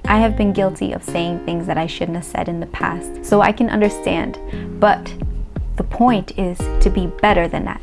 I have been guilty of saying things that I shouldn't have said in the past, so I can understand, but the point is to be better than that.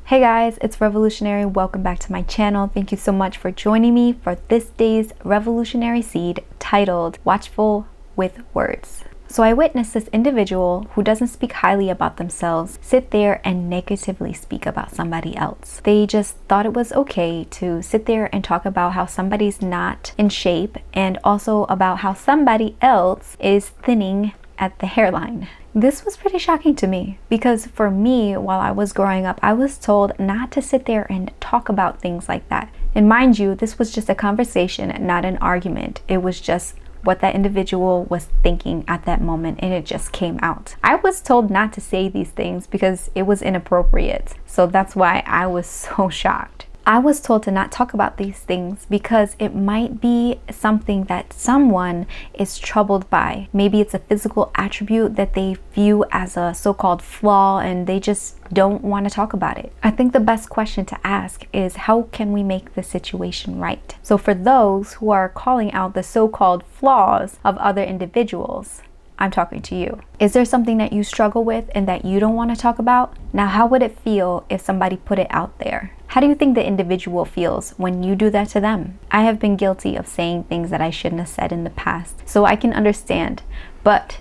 Hey guys, it's Revolution Arie. Welcome back to my channel. Thank you so much for joining me for this day's Revolution Arie seed titled Watchful with Words. So I witnessed this individual who doesn't speak highly about themselves sit there and negatively speak about somebody else. They just thought it was okay to sit there and talk about how somebody's not in shape and also about how somebody else is thinning at the hairline. This was pretty shocking to me because for me, while I was growing up, I was told not to sit there and talk about things like that. And mind you, this was just a conversation, not an argument. It was just what that individual was thinking at that moment, and it just came out. I was told not to say these things because it was inappropriate. So that's why I was so shocked. I was told to not talk about these things because it might be something that someone is troubled by. Maybe it's a physical attribute that they view as a so-called flaw and they just don't want to talk about it. I think the best question to ask is, how can we make the situation right? So for those who are calling out the so-called flaws of other individuals, I'm talking to you. Is there something that you struggle with and that you don't want to talk about? Now, how would it feel if somebody put it out there? How do you think the individual feels when you do that to them? I have been guilty of saying things that I shouldn't have said in the past, so I can understand, but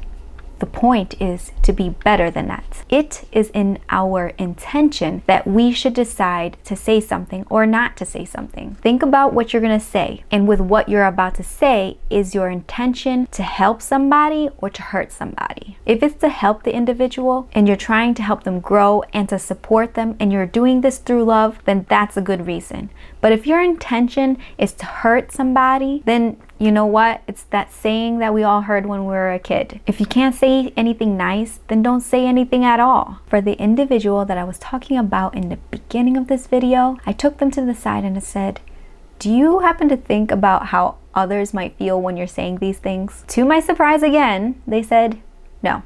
the point is to be better than that. It is in our intention that we should decide to say something or not to say something. Think about what you're going to say, and with what you're about to say, is your intention to help somebody or to hurt somebody? If it's to help the individual and you're trying to help them grow and to support them and you're doing this through love, then that's a good reason. But if your intention is to hurt somebody, then you know what? It's that saying that we all heard when we were a kid. If you can't say anything nice, then don't say anything at all. For the individual that I was talking about in the beginning of this video, I took them to the side and I said, do you happen to think about how others might feel when you're saying these things? To my surprise again, they said, no,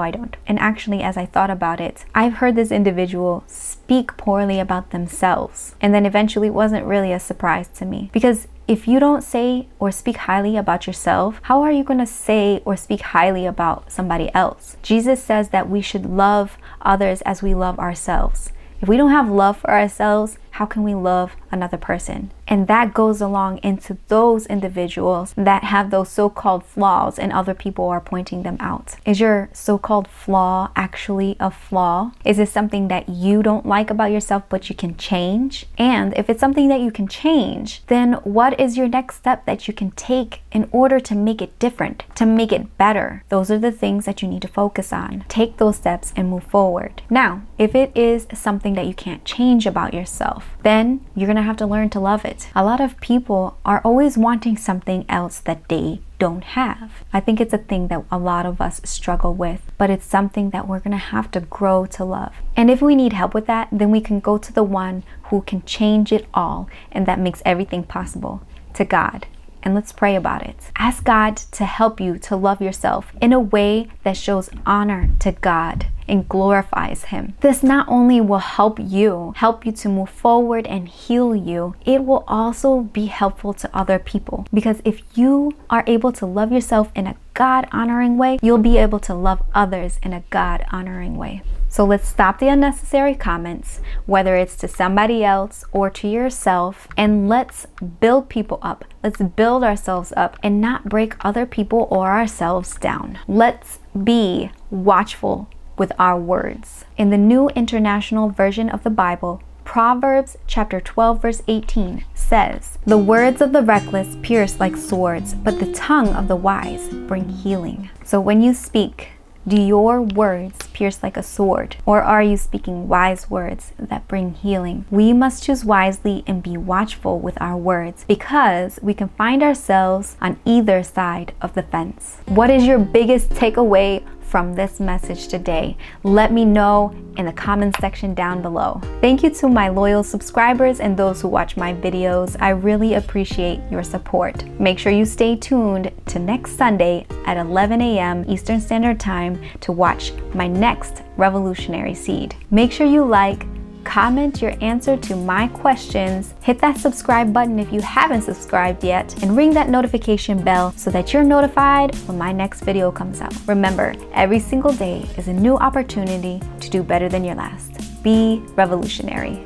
I don't. And actually, as I thought about it, I've heard this individual speak poorly about themselves. And then eventually it wasn't really a surprise to me, because if you don't say or speak highly about yourself, how are you going to say or speak highly about somebody else? Jesus says that we should love others as we love ourselves. If we don't have love for ourselves, how can we love another person? And that goes along into those individuals that have those so-called flaws and other people are pointing them out. Is your so-called flaw actually a flaw? Is it something that you don't like about yourself but you can change? And if it's something that you can change, then what is your next step that you can take in order to make it different, to make it better? Those are the things that you need to focus on. Take those steps and move forward. Now, if it is something that you can't change about yourself, then you're gonna have to learn to love it. A lot of people are always wanting something else that they don't have. I think it's a thing that a lot of us struggle with, but it's something that we're gonna have to grow to love. And if we need help with that, then we can go to the one who can change it all and that makes everything possible, to God. And let's pray about it. Ask God to help you to love yourself in a way that shows honor to God and glorifies Him. This not only will help you to move forward and heal you, it will also be helpful to other people. Because if you are able to love yourself in a God-honoring way, you'll be able to love others in a God-honoring way. So let's stop the unnecessary comments, whether it's to somebody else or to yourself, and let's build people up. Let's build ourselves up and not break other people or ourselves down. Let's be watchful with our words. In the New International Version of the Bible, Proverbs chapter 12 verse 18 says, "The words of the reckless pierce like swords, but the tongue of the wise bring healing." So when you speak, do your words pierce like a sword, or are you speaking wise words that bring healing? We must choose wisely and be watchful with our words, because we can find ourselves on either side of the fence. What is your biggest takeaway from this message today? Let me know in the comments section down below. Thank you to my loyal subscribers and those who watch my videos. I really appreciate your support. Make sure you stay tuned to next Sunday at 11 a.m. Eastern Standard Time to watch my next Revolutionary Seed. Make sure you like, comment your answer to my questions, hit that subscribe button if you haven't subscribed yet, and ring that notification bell so that you're notified when my next video comes out. Remember, every single day is a new opportunity to do better than your last. Be revolutionary.